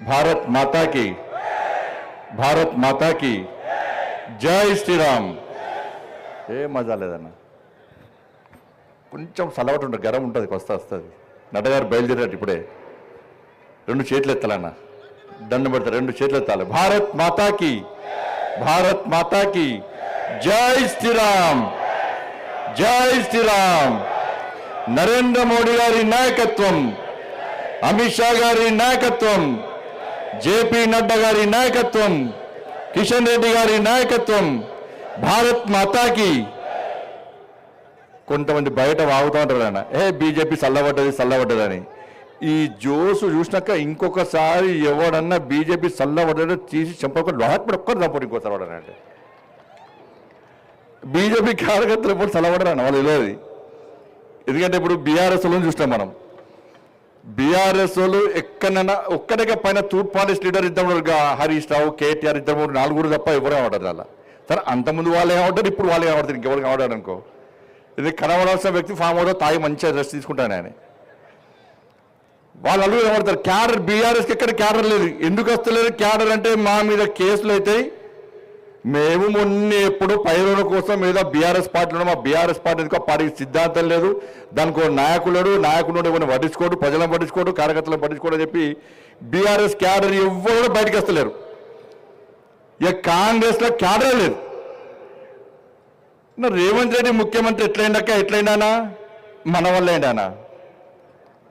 భారత్ మాతాకి భారత్ మాతాకి జై శ్రీరామ్. ఏ మజా లేదన్న, కొంచెం సలవటు ఉంటుంది, గరం ఉంటుంది, వస్తుంది. నటగారు బయలుదేరారు ఇప్పుడే. రెండు చేతులు ఎత్తాలన్న, దండం పెడతారు, రెండు చేతులు ఎత్తాలి. భారత్ మాతాకి భారత్ మాతాకి జై శ్రీరామ్ జై శ్రీరామ్. నరేంద్ర మోడీ గారి నాయకత్వం, అమిత్ షా గారి నాయకత్వం, జేపీ నడ్డా గారి నాయకత్వం, కిషన్ రెడ్డి గారి నాయకత్వం, భారత్ మాతాకి. కొంతమంది బయట వాగుతూ ఉంటారు ఆయన, బీజేపీ చల్లబడ్డదని. ఈ జోసు చూసినాక ఇంకొకసారి ఎవడన్నా బీజేపీ చల్లబడ్డ తీసి చంపకుండా లోపల ఒక్కరు చంపడు ఇంకోసారి వాడనంటే. బీజేపీ కార్యకర్తలు ఎప్పుడు చల్లబడరన్న వాళ్ళు తెలియదు. ఎందుకంటే ఇప్పుడు బీఆర్ఎస్ వాళ్ళని చూసినాం మనం. బీఆర్ఎస్ వాళ్ళు ఎక్కడైనా ఒక్కడిగా పైన తూర్పాలిస్ట్ లీడర్ ఇద్దరు, హరీష్ రావు, కేటీఆర్ ఇద్దరు, నలుగురు తప్ప ఎవరు కనబడరు అలా. సరే అంతకుముందు వాళ్ళు ఏమంటారు, ఇప్పుడు వాళ్ళు కనబడతారు, ఇంకెవరు కనబడారు అనుకో. ఇది కనబడాల్సిన వ్యక్తి ఫామ్ హౌస్లో తాగి మంచిగా రెస్ట్ తీసుకుంటాను ఆయన. వాళ్ళు అడుగు కనబడతారు. క్యాడర్ బీఆర్ఎస్కి ఎక్కడ క్యాడర్ లేదు. ఎందుకు వస్తలేదు క్యాడర్ అంటే, మా మీద కేసులు అవుతాయి. మేము మొన్న ఎప్పుడు పైరుల కోసం ఏదో బీఆర్ఎస్ పార్టీలో, మా బీఆర్ఎస్ పార్టీ ఎందుకో పార్టీకి సిద్ధాంతం లేదు, దానికి నాయకుడు ఎవరిని పట్టించుకోడు, ప్రజలను పట్టించుకోడు, కార్యకర్తలను పట్టించుకోడు అని చెప్పి బీఆర్ఎస్ క్యాడర్ ఎవరు బయటకు వస్తలేరు. ఇక కాంగ్రెస్లో క్యాడర్ లేదు. రేవంత్ రెడ్డి ముఖ్యమంత్రి ఎట్లయినా మన వల్ల ఏంటన్నా,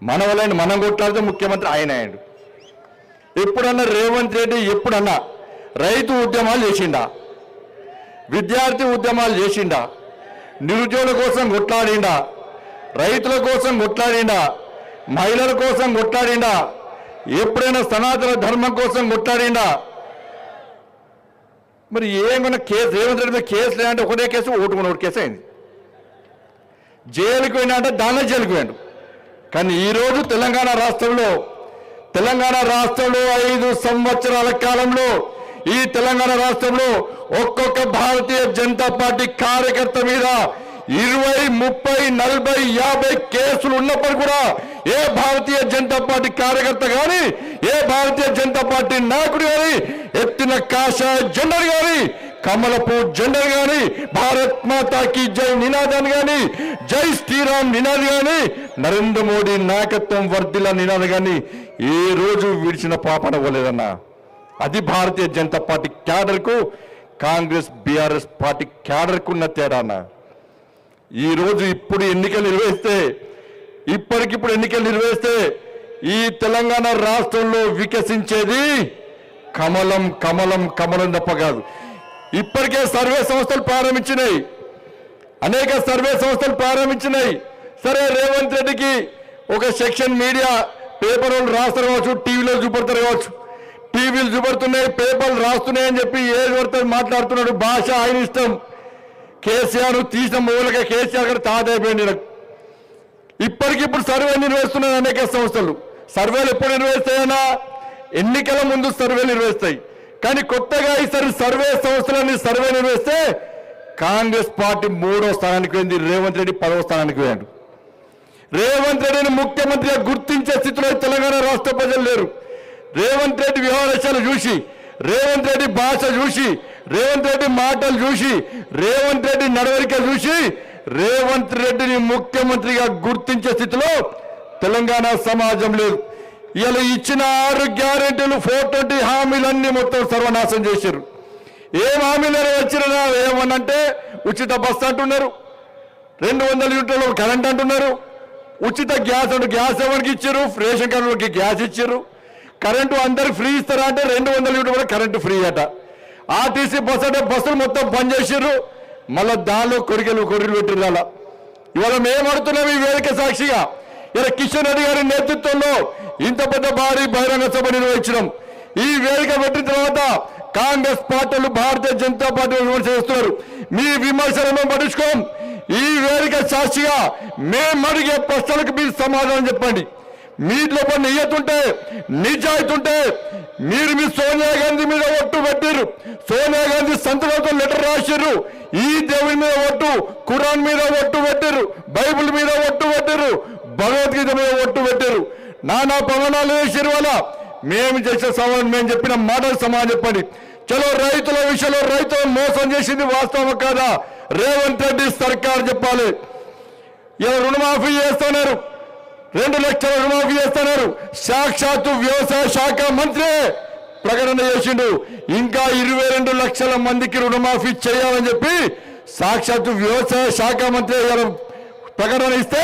మన వల్ల మనం కొట్లాడితే ముఖ్యమంత్రి ఆయన అయ్యాడు. ఎప్పుడన్నా రేవంత్ రెడ్డి ఎప్పుడన్నా రైతు ఉద్యమాలు చేసిండా, విద్యార్థి ఉద్యమాలు చేసిండా, నిరుద్యోగుల కోసం కొట్లాడిండా, రైతుల కోసం కొట్లాడిండా, మహిళల కోసం కొట్లాడిండా, ఎప్పుడైనా సనాతన ధర్మం కోసం కొట్లాడిండా? మరి ఏమైనా కేసు రేవంత్ రెడ్డి మీద కేసు లేదంటే ఒకటే కేసు, ఒకటి కేసు అయింది. జైలుకి పోయినా అంటే దానిలో జైలుకి పోయాడు. కానీ ఈరోజు తెలంగాణ రాష్ట్రంలో 5 సంవత్సరాల కాలంలో ఈ తెలంగాణ రాష్ట్రంలో ఒక్కొక్క భారతీయ జనతా పార్టీ కార్యకర్త మీద 20, 30, 40, 50 కేసులు ఉన్నప్పుడు కూడా ఏ భారతీయ జనతా పార్టీ కార్యకర్త కానీ, ఏ భారతీయ జనతా పార్టీ నాయకుడు కానీ ఎత్తిన కాషాయ జెండర్ కానీ, కమలపు జెండర్ కానీ, భారత్ మాతాకి జై నినాదాన్ని కానీ, జై శ్రీరామ్ నినాది కానీ, నరేంద్ర మోడీ నాయకత్వం వర్ధిల్ల నినాది కానీ ఏ రోజు విడిచిన పాపన పోలేదన్నా. అది భారతీయ జనతా పార్టీ క్యాడర్కు కాంగ్రెస్ బీఆర్ఎస్ పార్టీ క్యాడర్కు ఉన్న తేడా అన్న. ఈరోజు ఇప్పటికిప్పుడు ఎన్నికలు నిర్వహిస్తే ఈ తెలంగాణ రాష్ట్రంలో వికసించేది కమలం కమలం కమలం తప్ప కాదు. ఇప్పటికే సర్వే సంస్థలు ప్రారంభించినాయి, అనేక సర్వే సంస్థలు ప్రారంభించినాయి. సరే రేవంత్ రెడ్డికి ఒక సెక్షన్ మీడియా పేపర్ వాళ్ళు రాస్తారు కావచ్చు, టీవీలో చూపడతారు కావచ్చు, టీవీలు చూపడుతున్నాయి, పేపర్లు రాస్తున్నాయని చెప్పి ఏది పడితే మాట్లాడుతున్నాడు. భాష ఆయన ఇష్టం. కేసీఆర్ తీసిన మూలక కేసీఆర్ గారు తాదైపోయింది. ఇప్పటికిప్పుడు సర్వే నిర్వహిస్తున్నాయి అనేక సంస్థలు. సర్వేలు ఎప్పుడు నిర్వహిస్తాయన్నా, ఎన్నికల ముందు సర్వే నిర్వహిస్తాయి. కానీ కొత్తగా ఈసారి సర్వే సంస్థలని సర్వే నిర్వహిస్తే కాంగ్రెస్ పార్టీ 3వ స్థానానికి పోయింది, రేవంత్ రెడ్డి 10వ స్థానానికి పోయాడు. రేవంత్ రెడ్డిని ముఖ్యమంత్రిగా గుర్తించే స్థితిలో తెలంగాణ రాష్ట్ర ప్రజలు లేరు. రేవంత్ రెడ్డి వ్యవహారాలు చూసి, రేవంత్ రెడ్డి భాష చూసి, రేవంత్ రెడ్డి మాటలు చూసి, రేవంత్ రెడ్డి నడవడిక చూసి రేవంత్ రెడ్డిని ముఖ్యమంత్రిగా గుర్తించే స్థితిలో తెలంగాణ సమాజం లేదు. ఇలా ఇచ్చిన 6 గ్యారెంటీలు 420 హామీలన్నీ మొత్తం సర్వనాశం చేశారు. ఏం హామీలు వచ్చినా ఏమనంటే ఉచిత బస్సు అంటున్నారు, 200 యూనిట్ల కరెంట్ అంటున్నారు, ఉచిత గ్యాస్ అంటే గ్యాస్ ఎవరికి ఇచ్చారు, రేషన్ కార్డులకి గ్యాస్ ఇచ్చారు, కరెంటు అందరికి ఫ్రీ ఇస్తారా అంటే 200 యూనిట్లు కూడా కరెంటు ఫ్రీ అట. ఆర్టీసీ బస్సు అంటే బస్సులు మొత్తం బంద్ చేసిర్రు, మళ్ళీ దానిలో కొరికెలు పెట్టిర్రు. అలా ఇవాళ మేము అడుగుతున్నాం ఈ వేదిక సాక్షిగా, ఇలా కిషన్ రెడ్డి గారి నేతృత్వంలో ఇంత పెద్ద భారీ బహిరంగ సభ నిర్వహించడం. ఈ వేదిక పెట్టిన తర్వాత కాంగ్రెస్ పార్టీలు భారతీయ జనతా పార్టీ విమర్శ చేస్తున్నారు. మీ విమర్శలను పట్టించుకోం. ఈ వేదిక సాక్షిగా మేము అడిగే ప్రశ్నలకు మీరు సమాధానం చెప్పండి. మీలో పని నియతుంటే, నిజాయితీ ఉంటే మీరు మీ సోనియా గాంధీ మీద ఒట్టు పెట్టిర్రు, సోనియా గాంధీ సంతకంతో లెటర్ రాసిర్రు, ఈ దేవుని మీద ఒట్టు, ఖురాన్ మీద ఒట్టు పెట్టిర్రు, బైబిల్ మీద ఒట్టు పెట్టిర్రు, భగవద్గీత మీద ఒట్టు పెట్టిర్రు, నానా పవనాలు వేసిరు. వల్ల మేము చేసే సవాలు మేము చెప్పిన మాటలు సమాధానం చెప్పండి. చలో రైతుల విషయంలో రైతులను మోసం చేసింది వాస్తవం కాదా? రేవంత్ రెడ్డి సర్కార్ చెప్పాలి. ఇలా రుణమాఫీ చేస్తున్నారు, 2 లక్షల రుణమాఫీ చేస్తున్నారు. సాక్షాత్తు వ్యవసాయ శాఖ మంత్రి ప్రకటన చేసిండు, ఇంకా 22 లక్షల మందికి రుణమాఫీ చేయాలని చెప్పి సాక్షాత్తు వ్యవసాయ శాఖ మంత్రి ప్రకటన ఇస్తే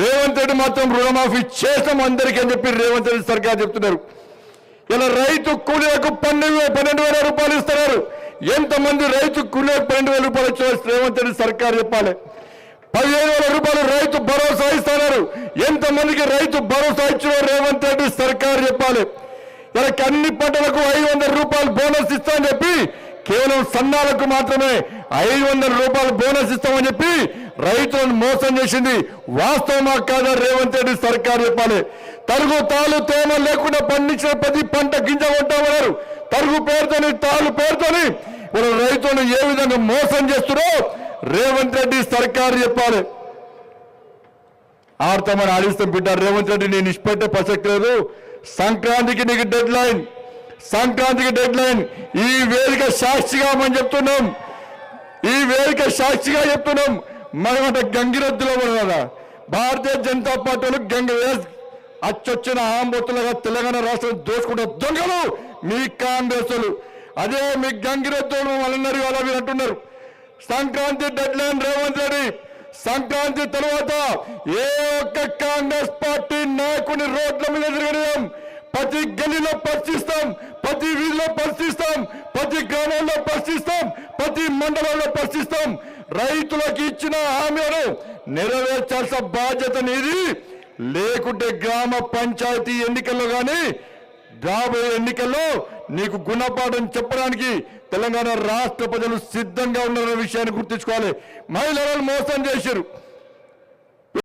రేవంత్ రెడ్డి మాత్రం రుణమాఫీ చేస్తాం అందరికీ అని చెప్పి రేవంత్ రెడ్డి సర్కార్ చెప్తున్నారు. ఇలా రైతు కూలీలకు 12,000 రూపాయలు ఇస్తున్నారు. ఎంతమంది రైతు కూలీలకు 12,000 రూపాయలు ఇచ్చిన రేవంత్ రెడ్డి సర్కార్ చెప్పాలి. 15,000 రూపాయలు రైతు భరోసా ఇస్తున్నారు. ఎంతమందికి రైతు భరోసా ఇచ్చిన రేవంత్ రెడ్డి సర్కార్ చెప్పాలి. ఇలా అన్ని పంటలకు 500 రూపాయలు బోనస్ ఇస్తామని చెప్పి కేవలం సన్నాలకు మాత్రమే 500 రూపాయలు బోనస్ ఇస్తామని చెప్పి రైతులను మోసం చేసింది వాస్తవమా కాదా? రేవంత్ రెడ్డి సర్కార్ చెప్పాలి. తరుగు తాలు తేమ లేకుండా పండించిన ప్రతి పంట గింజ కొంటామన్నారు. తరుగు పేరుతోని తాలు పేరుతోని వాళ్ళు రైతులను ఏ విధంగా మోసం చేస్తున్నారో రేవంత్ రెడ్డి సర్కార్ చెప్పాలి. ఆడతామని ఆడిస్తాం బిడ్డ. రేవంత్ రెడ్డి నేను ఇష్టపెట్టే ప్రసక్తి లేదు. సంక్రాంతికి నీకు డెడ్ లైన్, సంక్రాంతికి డెడ్ లైన్. ఈ వేదిక సాక్షిగా మనం చెప్తున్నాం, ఈ వేదిక సాక్షిగా చెప్తున్నాం. మనమంట గంగిరెద్దులో కదా భారతీయ జనతా పార్టీలు గంగ అచ్చొచ్చిన ఆంబొత్తులుగా తెలంగాణ రాష్ట్రం దోచుకుంటే దొంగలు మీ కాంగ్రెస్లు. అదే మీ గంగిరెద్దులు వాళ్ళన్నారు అలా మీరు అంటున్నారు. Sankranti deadline Revanth Reddy. సంక్రాంతి తర్వాత ఏ ఒక్క కాంగ్రెస్ పార్టీ నాయకుని రోడ్ల మీద తిరగడం, ప్రతి గల్లీలో పరిశీలిస్తాం, ప్రతి వీధిలో పరిశీలిస్తాం, ప్రతి గ్రామంలో పరిశీలిస్తాం, ప్రతి మండలంలో పరిశీలిస్తాం. రైతులకు ఇచ్చిన హామీలను నెరవేర్చాల్సిన బాధ్యత నీది. లేకుంటే గ్రామ పంచాయతీ ఎన్నికల్లో కానీ రాబోయే ఎన్నికల్లో నీకు గుణపాఠం చెప్పడానికి తెలంగాణ రాష్ట్ర ప్రజలు సిద్ధంగా ఉన్నారన్న విషయాన్ని గుర్తుంచుకోవాలి. మహిళలను మోసం చేశారు.